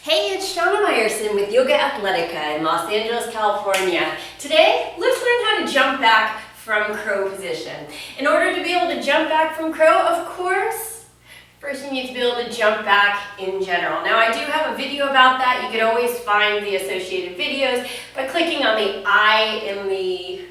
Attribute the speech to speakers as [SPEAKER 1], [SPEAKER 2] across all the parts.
[SPEAKER 1] Hey, it's Shana Meyerson with YOGAthletica in Los Angeles, California. Today, let's learn how to jump back from crow position. In order to be able to jump back from crow, of course, first you need to be able to jump back in general. Now, I do have a video about that. You can always find the associated videos by clicking on the I in the,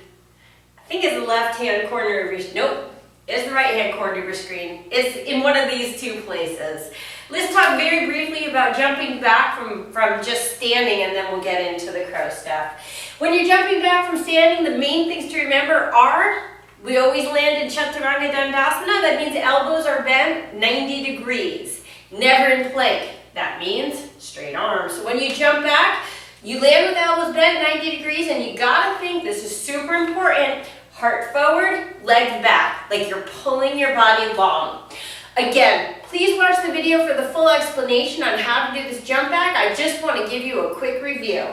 [SPEAKER 1] I think it's the left-hand corner of your, nope, it's the right-hand corner of your screen. It's in one of these two places. Let's talk very briefly about jumping back from just standing, and then we'll get into the crow stuff. When you're jumping back from standing, the main things to remember are, we always land in Chaturanga Dandasana. That means elbows are bent 90 degrees. Never in plank. That means straight arms. So when you jump back, you land with elbows bent 90 degrees, and you gotta think, this is super important, heart forward, legs back, like you're pulling your body long. Again, please watch the video for the full explanation on how to do this jump back. I just want to give you a quick review.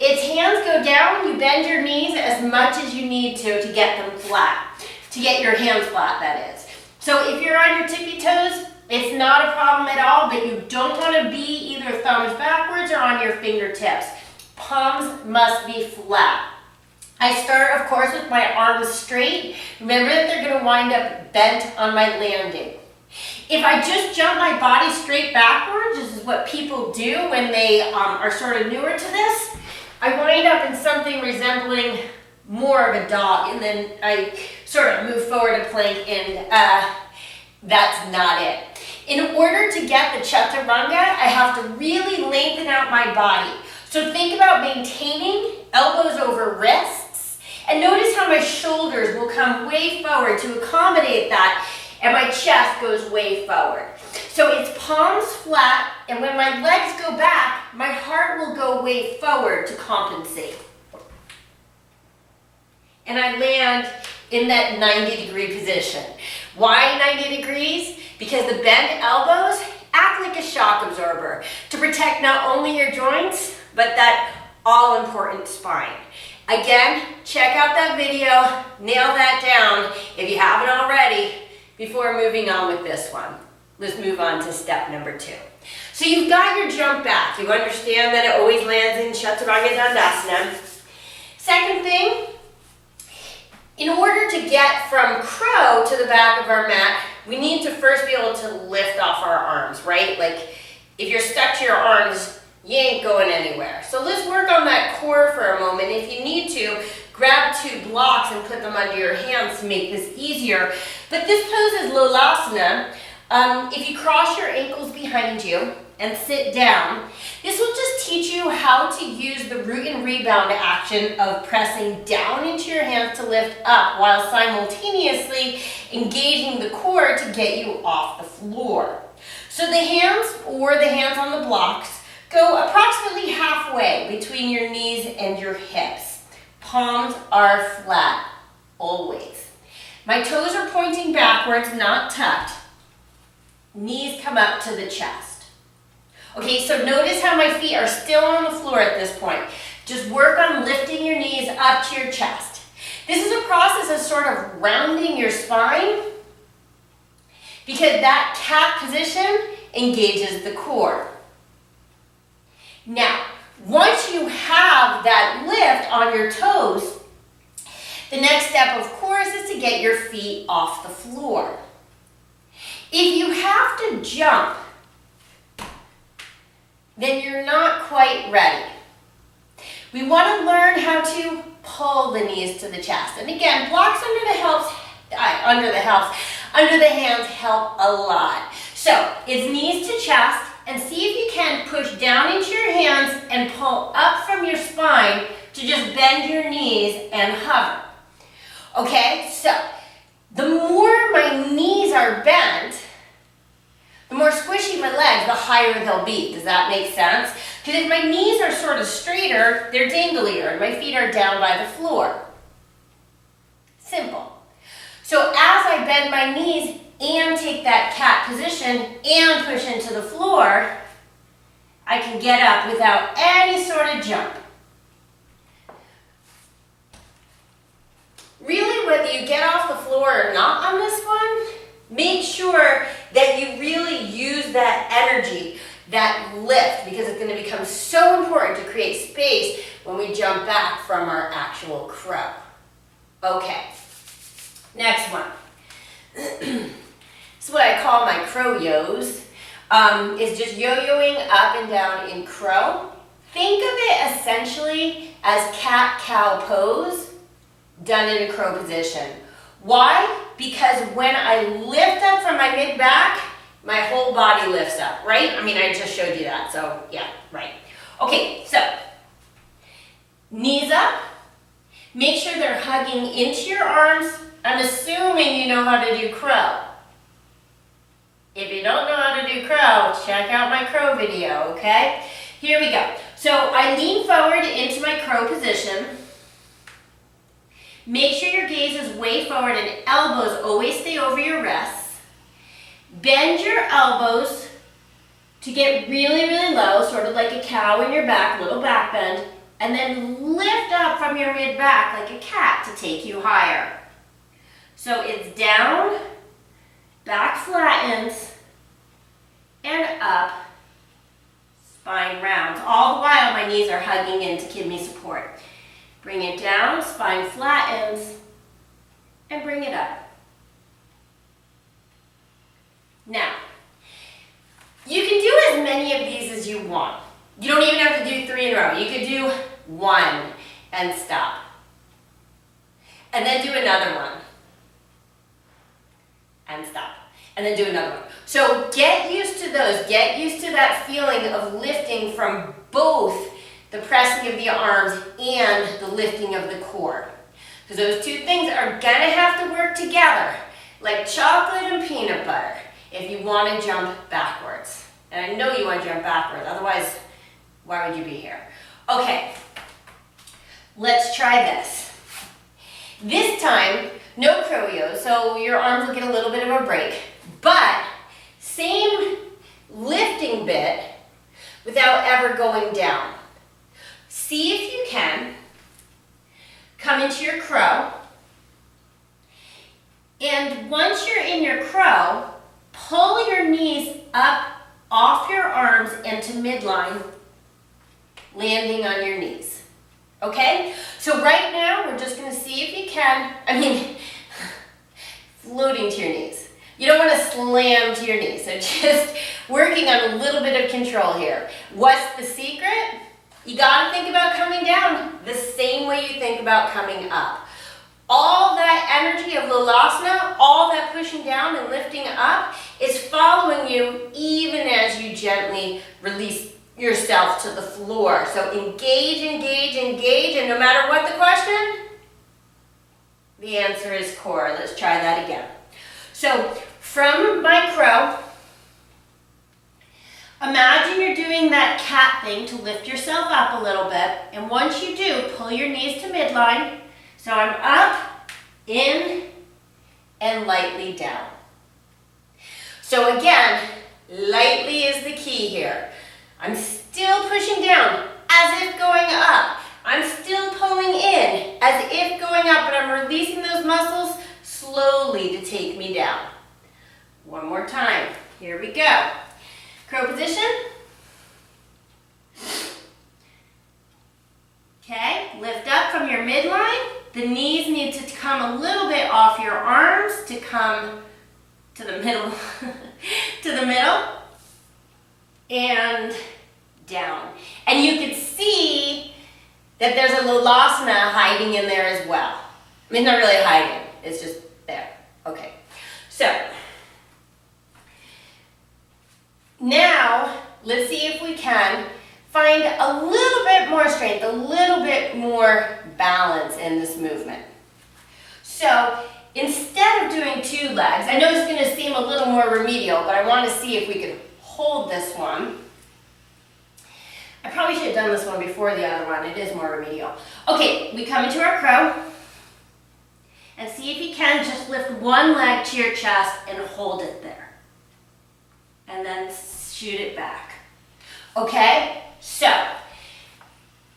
[SPEAKER 1] It's hands go down, you bend your knees as much as you need to get them flat, to get your hands flat, that is. So if you're on your tippy toes, it's not a problem at all, but you don't want to be either thumbs backwards or on your fingertips. Palms must be flat. I start, of course, with my arms straight. Remember that they're going to wind up bent on my landing. If I just jump my body straight backwards, this is what people do when they are sort of newer to this, I wind up in something resembling more of a dog, and then I sort of move forward to plank, and that's not it. In order to get the Chaturanga, I have to really lengthen out my body. So think about maintaining elbows over wrists, and notice how my shoulders will come way forward to accommodate that, and my chest goes way forward. So it's palms flat, and when my legs go back, my heart will go way forward to compensate. And I land in that 90-degree position. Why 90 degrees? Because the bent elbows act like a shock absorber to protect not only your joints, but that all-important spine. Again, check out that video, nail that down if you haven't already, before moving on with this one. Let's move on to step number 2. So you've got your jump back. You understand that it always lands in Chaturanga Dandasana. Second thing, in order to get from crow to the back of our mat, we need to first be able to lift off our arms, right? Like if you're stuck to your arms, you ain't going anywhere. So let's work on that core for a moment. If you need to, grab 2 blocks and put them under your hands to make this easier. But this pose is Lolasana. If you cross your ankles behind you and sit down, this will just teach you how to use the root and rebound action of pressing down into your hands to lift up while simultaneously engaging the core to get you off the floor. So the hands, or the hands on the blocks, go approximately halfway between your knees and your hips. Palms are flat, always. My toes are pointing backwards, not tucked. Knees come up to the chest. Okay, so notice how my feet are still on the floor at this point. Just work on lifting your knees up to your chest. This is a process of sort of rounding your spine, because that cat position engages the core. Now, once you have that lift on your toes, the next step, of course, is to get your feet off the floor. If you have to jump, then you're not quite ready. We want to learn how to pull the knees to the chest. And again, blocks under the hands help a lot. So it's knees to chest, and see if you can push down into your hands and pull up from your spine to just bend your knees and hover. Okay, so the more my knees are bent, the more squishy my legs, the higher they'll be. Does that make sense? Because if my knees are sort of straighter, they're danglier, and my feet are down by the floor. Simple. So as I bend my knees and take that cat position and push into the floor, I can get up without any sort of jump. Really, whether you get off the floor or not on this one, make sure that you really use that energy. that lift, because it's going to become so important to create space when we jump back from our actual crow. Okay, next one. This is what I call my crow yo's. Is just yo-yoing up and down in crow. Think of it essentially as cat-cow pose done in a crow position. Why? Because when I lift up from my mid-back, my whole body lifts up, right? I mean, I just showed you that, so yeah, right. Okay, so knees up. Make sure they're hugging into your arms. I'm assuming you know how to do crow. If you don't know how to do crow, check out my crow video, okay? Here we go. So I lean forward into my crow position. Make sure your gaze is way forward and elbows always stay over your wrists. Bend your elbows to get really, really low, sort of like a cow in your back, little back bend, and then lift up from your mid-back like a cat to take you higher. So it's down, back flattens, and up, spine rounds. All the while my knees are hugging in to give me support. Bring it down, spine flattens, and bring it up. Now, you can do as many of these as you want. You don't even have to do 3 in a row. You could do 1 and stop. And then do another one. And stop. And then do another one. So get used to those. Get used to that feeling of lifting from both the pressing of the arms and the lifting of the core. Because those two things are going to have to work together, like chocolate and peanut butter, if you want to jump backwards. And I know you want to jump backwards, otherwise, why would you be here? Okay, let's try this. This time, no crow-yo, so your arms will get a little bit of a break, but same lifting bit without ever going down. See if you can come into your crow, and once you're in your crow, pull your knees up off your arms into midline, landing on your knees. Okay? So right now, we're just going to see if you can, floating to your knees. You don't want to slam to your knees, so just working on a little bit of control here. What's the secret? You got to think about coming down the same way you think about coming up. All that energy of Lalasana, all that pushing down and lifting up is following you even as you gently release yourself to the floor. So engage, engage, engage, and no matter what the question, the answer is core. Let's try that again. So from my crow, imagine you're doing that cat thing to lift yourself up a little bit, and once you do, pull your knees to midline. So I'm up, in, and lightly down. So again, lightly is the key here. I'm still pushing down as if going up. I'm still pulling in as if going up, but I'm releasing those muscles slowly to take me down. One more time. Here we go. Crow position. Okay, lift up from your midline. The knees need to come a little bit off your arms to come to the middle, to the middle, and down. And you can see that there's a Lalasana hiding in there as well. I mean, not really hiding, it's just there. Okay, so now let's see if we can find a little bit more strength, a little bit more balance in this movement. So instead of doing 2 legs, I know it's going to seem a little more remedial, but I want to see if we can hold this one. I probably should have done this one before the other one. It is more remedial. Okay, we come into our crow, and see if you can just lift one leg to your chest and hold it there. And then shoot it back. Okay? So,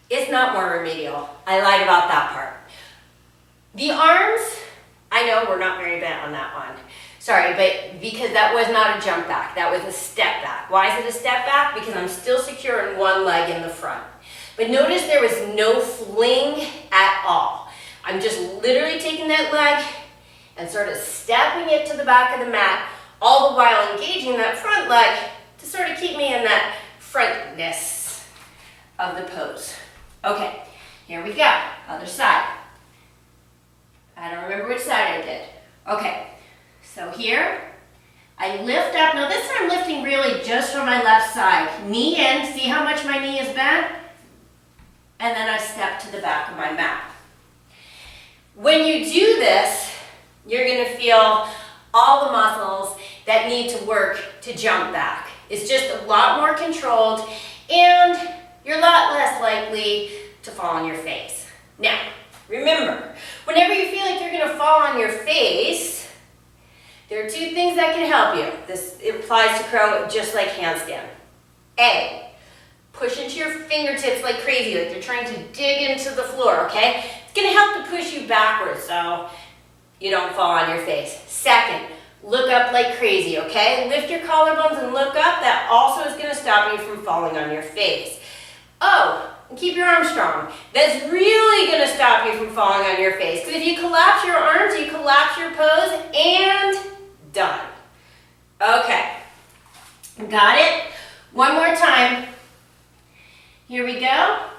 [SPEAKER 1] it's not more remedial. I lied about that part. The arms, I know we're not very bent on that one. Sorry, but because that was not a jump back, that was a step back. Why is it a step back? Because I'm still secure in one leg in the front. But notice there was no fling at all. I'm just literally taking that leg and sort of stepping it to the back of the mat, all the while engaging that front leg to sort of keep me in that frontness of the pose. Okay, here we go, other side. I don't remember which side I did. Okay. So here, I lift up. Now this time I'm lifting really just from my left side. Knee in, see how much my knee is bent? And then I step to the back of my mat. When you do this, you're gonna feel all the muscles that need to work to jump back. It's just a lot more controlled and you're a lot less likely to fall on your face. Now, remember, whenever you feel like you're gonna fall on your face, there are two things that can help you. It applies to crow just like handstand. A, push into your fingertips like crazy, like you're trying to dig into the floor, okay? It's gonna help to push you backwards so you don't fall on your face. Second, look up like crazy, okay? Lift your collarbones and look up. That also is gonna stop you from falling on your face. Oh, and keep your arms strong. That's really gonna stop you from falling on your face. Because if you collapse your arms, you collapse your pose and done. Okay, got it? One more time. Here we go.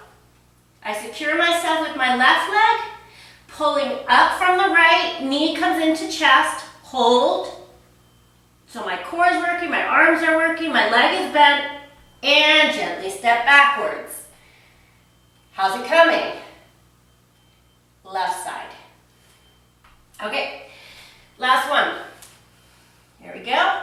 [SPEAKER 1] I secure myself with my left leg, pulling up from the right, knee comes into chest, hold. So my core is working, my arms are working, my leg is bent, and gently step backwards. How's it coming? Left side. Okay, last one. Here we go.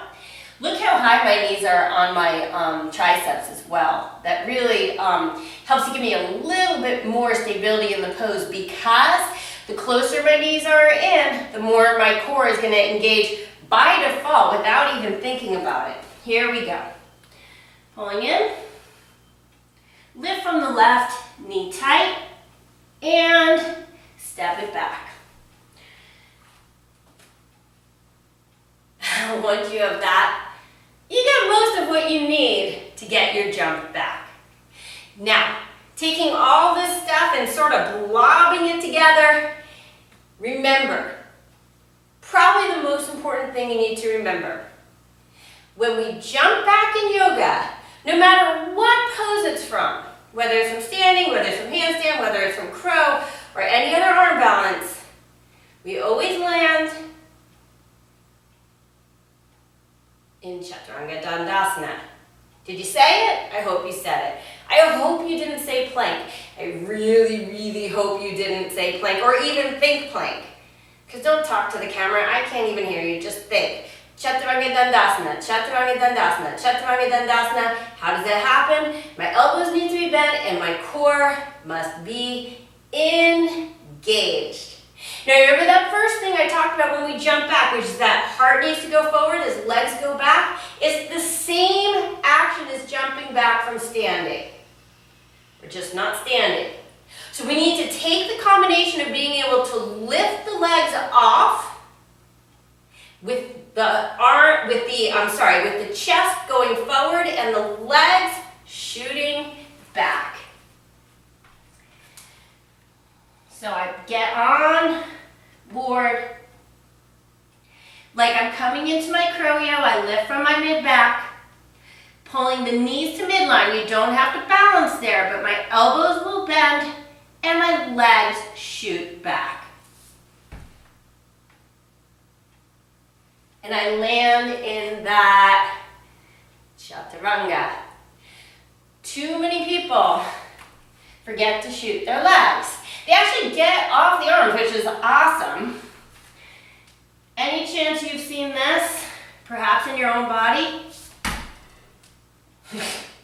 [SPEAKER 1] Look how high my knees are on my triceps as well. That really helps to give me a little bit more stability in the pose because the closer my knees are in, the more my core is going to engage by default without even thinking about it. Here we go. Pulling in. Lift from the left, knee tight, and step it back. Once you have that, you get most of what you need to get your jump back. Now, taking all this stuff and sort of blobbing it together, remember, probably the most important thing you need to remember, when we jump back in yoga, no matter what pose it's from, whether it's from standing, whether it's from handstand, whether it's from crow, or any other arm balance, we always land in Chaturanga Dandasana. Did you say it? I hope you said it. I hope you didn't say plank. I really, really hope you didn't say plank or even think plank. Because don't talk to the camera. I can't even hear you. Just think. Chaturanga Dandasana, Chaturanga Dandasana, Chaturanga Dandasana. How does that happen? My elbows need to be bent and my core must be engaged. Now remember that first thing I talked about when we jump back, which is that heart needs to go forward as legs go back. It's the same action as jumping back from standing. We're just not standing. So we need to take the combination of being able to lift the legs off with the chest going forward and the legs shooting back. So I get on board, like I'm coming into my crow-yo, I lift from my mid-back, pulling the knees to midline. You don't have to balance there, but my elbows will bend and my legs shoot back. And I land in that Chaturanga. Too many people forget to shoot their legs. They actually get off the arms, which is awesome. Any chance you've seen this, perhaps in your own body?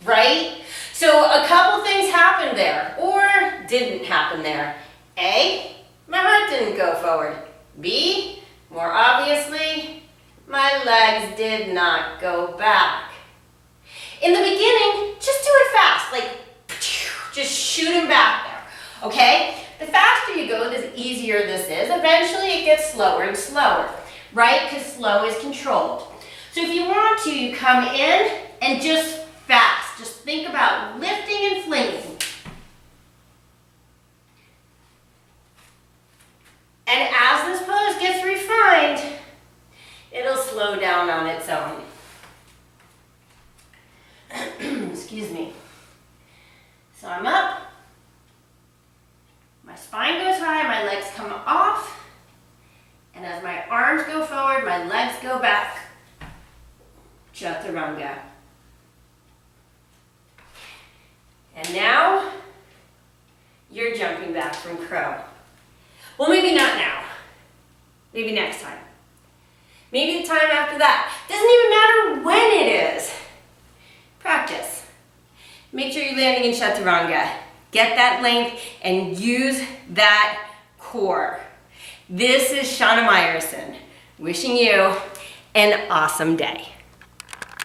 [SPEAKER 1] Right? So a couple things happened there, or didn't happen there. A, my heart didn't go forward. B, more obviously, my legs did not go back. In the beginning, just do it fast, like just shoot them back there, okay? The faster you go, the easier this is. Eventually it gets slower and slower. right? Because slow is controlled. So if you want to, you come in and just fast. Just think about lifting and flinging. And as this pose gets refined, it'll slow down on its own. Excuse me. So I'm up. My spine goes high, my legs come off. And as my arms go forward, my legs go back. Chaturanga. And now, you're jumping back from crow. Well, maybe not now. Maybe next time. Maybe the time after that. Doesn't even matter when it is. Practice. Make sure you're landing in Chaturanga. Get that length and use that core. This is Shana Meyerson, wishing you an awesome day.